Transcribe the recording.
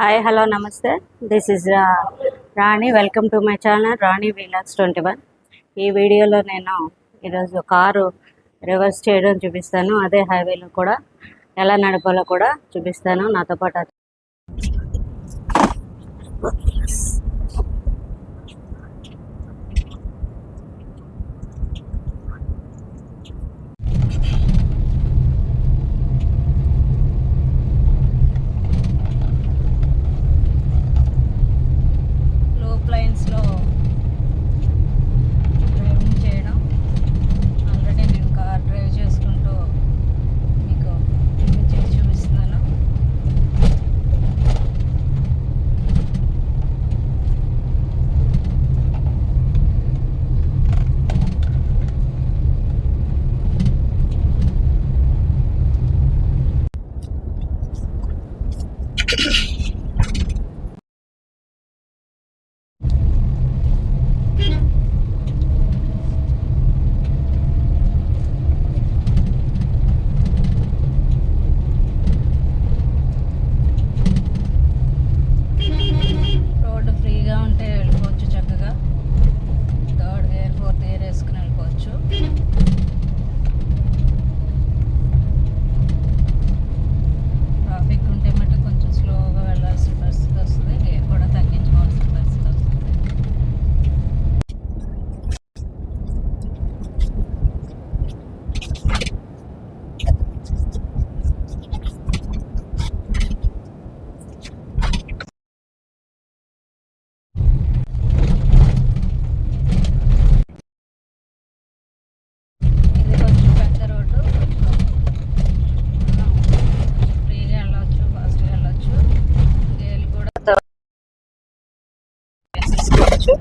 Hi hello నమస్తే. This is Rani. Welcome to my channel Rani vlogs 21. ఈ వీడియోలో నేను ఈరోజు కారు రివర్స్ చేయడం చూపిస్తాను. అదే హైవేలో కూడా ఎలా నడపాలో కూడా చూపిస్తాను. నాతో పాటు లైన్స్లో డ్రైవింగ్ చేయడం. ఆల్రెడీ నేను కార్ డ్రైవ్ చేసుకుంటూ మీకు చేసి చూపిస్తున్నాను. రోడ్డు ఫ్రీగా ఉంటే వెళ్ళిపోవచ్చు చక్కగా. థర్డ్ గేర్ ఫోర్త్ గేర్ వేసుకుని వెళ్ళిపోవచ్చు. ట్రాఫిక్ ఉంటే మటు కొంచెం స్లోగా వెళ్ళాల్సిన పరిస్థితి వస్తుంది. గేర్ కూడా తగ్గించుకోవాల్సిన పరిస్థితి వస్తుంది. ఇది కొంచెం పెద్ద రోడ్డు, ఫ్రీగా వెళ్ళవచ్చు, ఫాస్ట్గా వెళ్ళవచ్చు. గేర్లు కూడా వేసుకోవచ్చు.